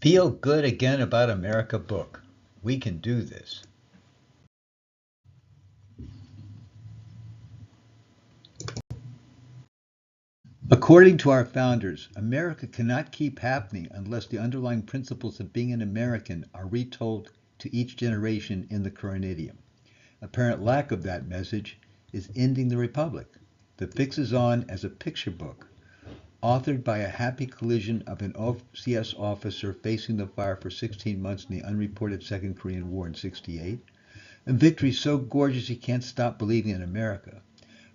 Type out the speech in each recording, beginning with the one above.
Feel Good Again About America book. We can do this. According to our founders, America cannot keep happening unless the underlying principles of being an American are retold to each generation in the current idiom. Apparent lack of that message is Ending the Republic. The fix is on as a picture book, authored by a happy collision of an OCS officer facing the fire for 16 months in the unreported Second Korean War in '68, a victory so gorgeous he can't stop believing in America,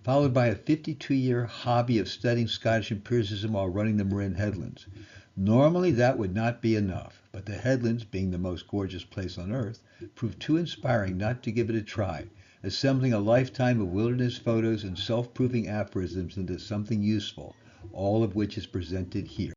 followed by a 52-year hobby of studying Scottish empiricism while running the Marin Headlands. Normally that would not be enough, but the Headlands, being the most gorgeous place on earth, proved too inspiring not to give it a try, assembling a lifetime of wilderness photos and self-proving aphorisms into something useful, all of which is presented here.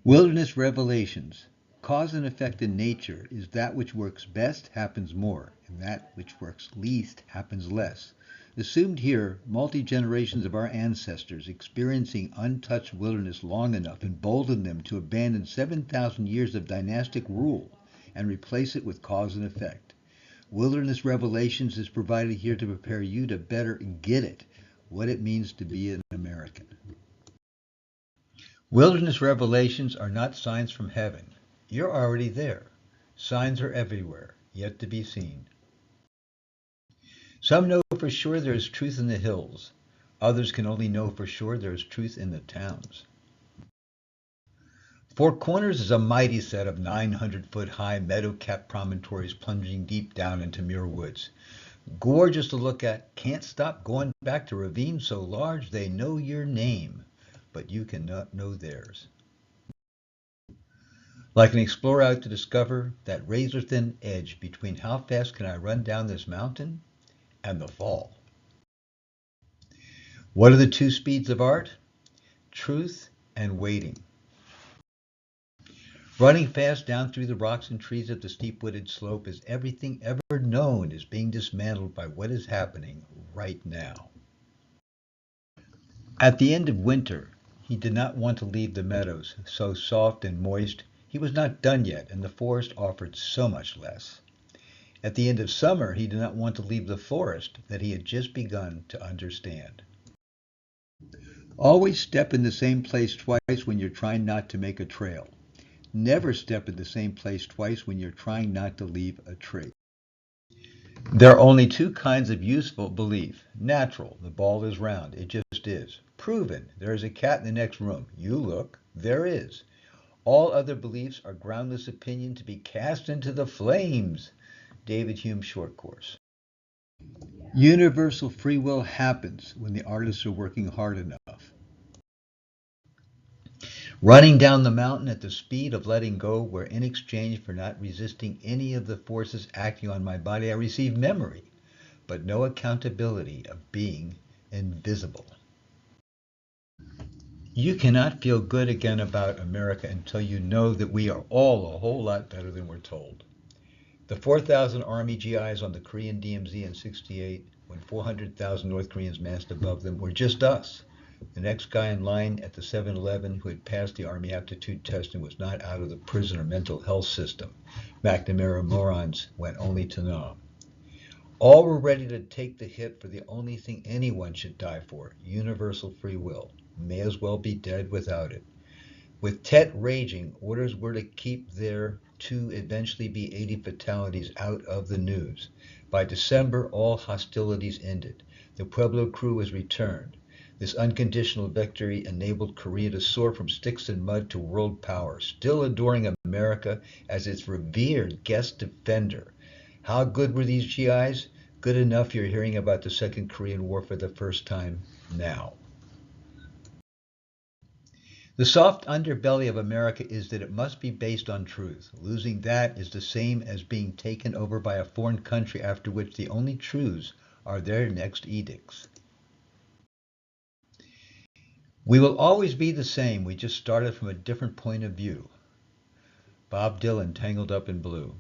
Wilderness Revelations. Cause and effect in nature is that which works best happens more, and that which works least happens less. Assumed here, multi-generations of our ancestors experiencing untouched wilderness long enough emboldened them to abandon 7,000 years of dynastic rule and replace it with cause and effect. Wilderness Revelations is provided here to prepare you to better get it, what it means to be an American. Wilderness Revelations are not signs from heaven. You're already there. Signs are everywhere, yet to be seen. Some know for sure there is truth in the hills. Others can only know for sure there is truth in the towns. Four Corners is a mighty set of 900-foot-high meadow-capped promontories plunging deep down into Muir Woods. Gorgeous to look at, can't stop going back to ravines so large they know your name, but you cannot know theirs. Like an explorer out to discover that razor-thin edge between how fast can I run down this mountain and the fall. What are the two speeds of art? Truth and waiting. Running fast down through the rocks and trees of the steep wooded slope as everything ever known is being dismantled by what is happening right now. At the end of winter, he did not want to leave the meadows, so soft and moist. He was not done yet, and the forest offered so much less. At the end of summer, he did not want to leave the forest that he had just begun to understand. Always step in the same place twice when you're trying not to make a trail. Never step in the same place twice when you're trying not to leave a trace. There are only two kinds of useful belief. Natural, the ball is round, it just is. Proven, there is a cat in the next room. You look, there is. All other beliefs are groundless opinion to be cast into the flames. David Hume Short Course. Universal free will happens when the artists are working hard enough. Running down the mountain at the speed of letting go, where in exchange for not resisting any of the forces acting on my body, I receive memory, but no accountability of being invisible. You cannot feel good again about America until you know that we are all a whole lot better than we're told. The 4,000 Army GIs on the Korean DMZ in '68, when 400,000 North Koreans massed above them, were just us. The next guy in line at the 7-Eleven who had passed the Army aptitude test and was not out of the prison or mental health system. McNamara morons went only to Nam. All were ready to take the hit for the only thing anyone should die for, universal free will. May as well be dead without it. With Tet raging, orders were to keep there to eventually be 80 fatalities out of the news. By December, all hostilities ended. The Pueblo crew was returned. This unconditional victory enabled Korea to soar from sticks and mud to world power, still adoring America as its revered guest defender. How good were these GIs? Good enough you're hearing about the Second Korean War for the first time now. The soft underbelly of America is that it must be based on truth. Losing that is the same as being taken over by a foreign country after which the only truths are their next edicts. We will always be the same, we just started from a different point of view. Bob Dylan, Tangled Up in Blue.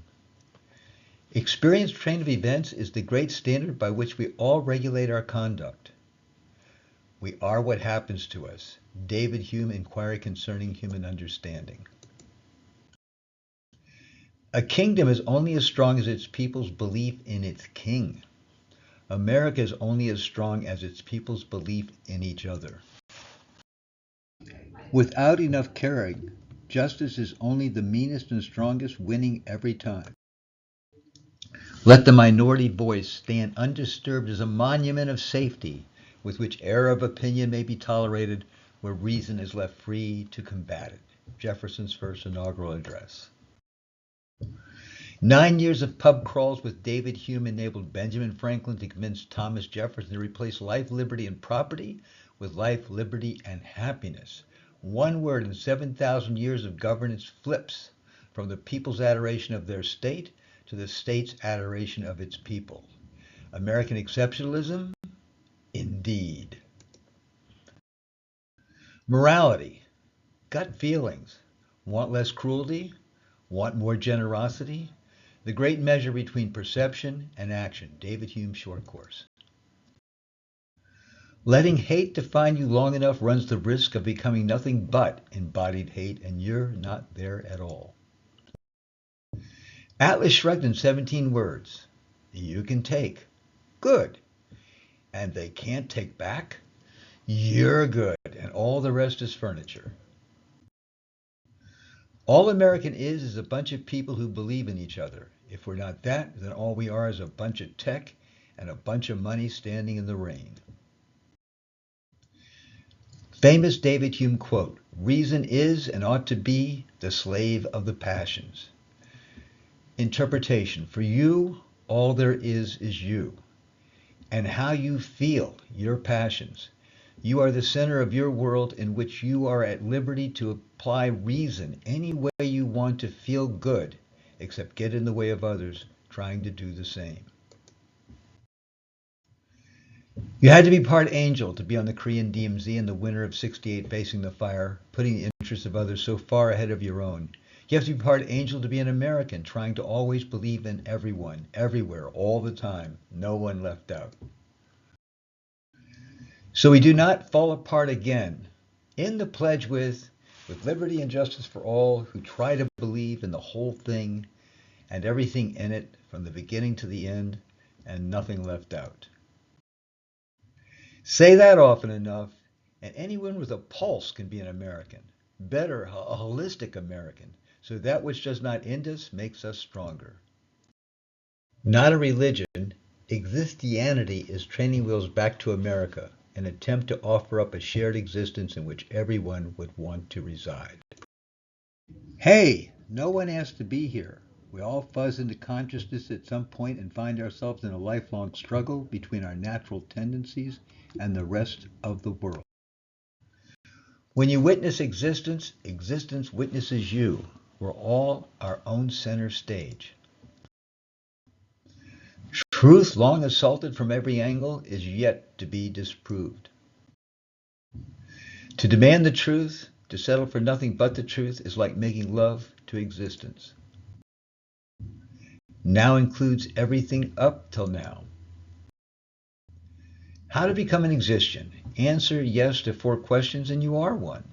Experience train of events is the great standard by which we all regulate our conduct. We are what happens to us. David Hume, Inquiry Concerning Human Understanding. A kingdom is only as strong as its people's belief in its king. America is only as strong as its people's belief in each other. Without enough caring, justice is only the meanest and strongest winning every time. Let the minority voice stand undisturbed as a monument of safety with which error of opinion may be tolerated where reason is left free to combat it. Jefferson's first inaugural address. 9 years of pub crawls with David Hume enabled Benjamin Franklin to convince Thomas Jefferson to replace life, liberty, and property with life, liberty, and happiness. One word in 7,000 years of governance flips from the people's adoration of their state to the state's adoration of its people. American exceptionalism? Indeed. Morality. Gut feelings. Want less cruelty? Want more generosity? The great measure between perception and action. David Hume Short Course. Letting hate define you long enough runs the risk of becoming nothing but embodied hate, and you're not there at all. Atlas Shrugged in 17 words. You can take. Good. And they can't take back? You're good, and all the rest is furniture. All American is a bunch of people who believe in each other. If we're not that, then all we are is a bunch of tech and a bunch of money standing in the rain. Famous David Hume quote, reason is and ought to be the slave of the passions. Interpretation, for you, all there is you. And how you feel, your passions. You are the center of your world in which you are at liberty to apply reason any way you want to feel good, except get in the way of others trying to do the same. You had to be part angel to be on the Korean DMZ in the winter of '68 facing the fire, putting the interests of others so far ahead of your own. You have to be part angel to be an American, trying to always believe in everyone, everywhere, all the time, no one left out. So we do not fall apart again. In the pledge with liberty and justice for all who try to believe in the whole thing and everything in it from the beginning to the end and nothing left out. Say that often enough and anyone with a pulse can be an American. Better, a holistic American. So that which does not end us makes us stronger. Not a religion, existianity is training wheels back to America, an attempt to offer up a shared existence in which everyone would want to reside. Hey, no one asked to be here. We all fuzz into consciousness at some point and find ourselves in a lifelong struggle between our natural tendencies and the rest of the world. When you witness existence, existence witnesses you. We're all our own center stage. Truth, long assaulted from every angle, is yet to be disproved. To demand the truth, to settle for nothing but the truth, is like making love to existence. Now includes everything up till now. How to become an existian? Answer yes to 4 questions and you are one.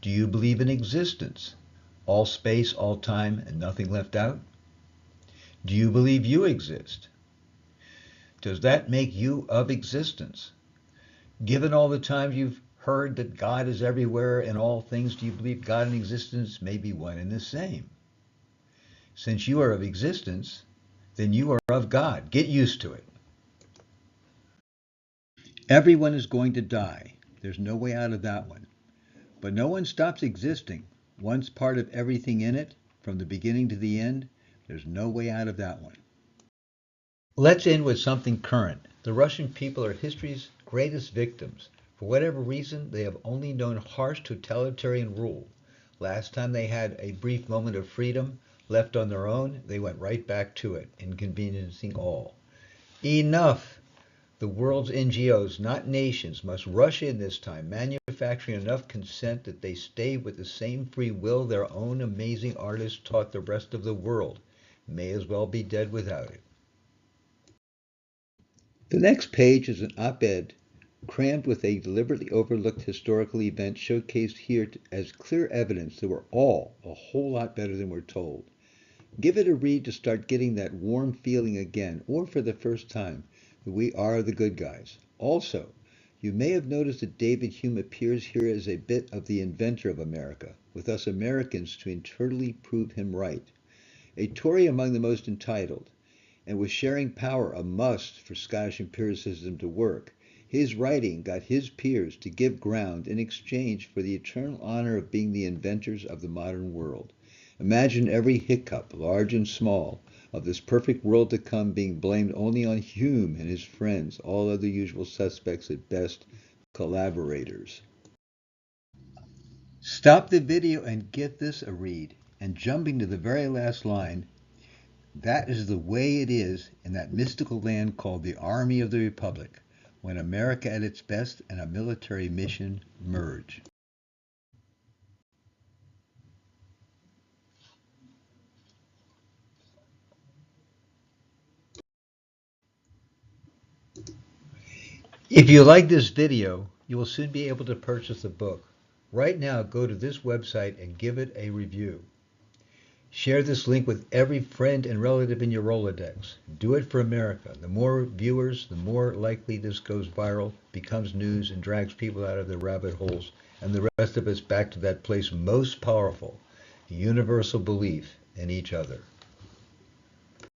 Do you believe in existence? All space, all time, and nothing left out? Do you believe you exist? Does that make you of existence? Given all the times you've heard that God is everywhere in all things, do you believe God and existence may be one and the same? Since you are of existence, then you are of God. Get used to it. Everyone is going to die. There's no way out of that one. But no one stops existing. Once part of everything in it, from the beginning to the end, there's no way out of that one. Let's end with something current. The Russian people are history's greatest victims. For whatever reason, they have only known harsh totalitarian rule. Last time they had a brief moment of freedom, left on their own, they went right back to it, inconveniencing all. Enough! The world's NGOs, not nations, must rush in this time, manufacturing enough consent that they stay with the same free will their own amazing artists taught the rest of the world. May as well be dead without it. The next page is an op-ed crammed with a deliberately overlooked historical event showcased here as clear evidence that we're all a whole lot better than we're told. Give it a read to start getting that warm feeling again, or for the first time, that we are the good guys. Also, you may have noticed that David Hume appears here as a bit of the inventor of America, with us Americans to internally prove him right. A Tory among the most entitled, and with sharing power a must for Scottish empiricism to work, his writing got his peers to give ground in exchange for the eternal honor of being the inventors of the modern world. Imagine every hiccup, large and small, of this perfect world to come being blamed only on Hume and his friends, all other usual suspects at best, collaborators. Stop the video and give this a read. And jumping to the very last line, that is the way it is in that mystical land called the Army of the Republic, when America at its best and a military mission merge. If you like this video, you will soon be able to purchase the book. Right now, go to this website and give it a review. Share this link with every friend and relative in your Rolodex. Do it for America. The more viewers, the more likely this goes viral, becomes news, and drags people out of their rabbit holes, and the rest of us back to that place most powerful, the universal belief in each other.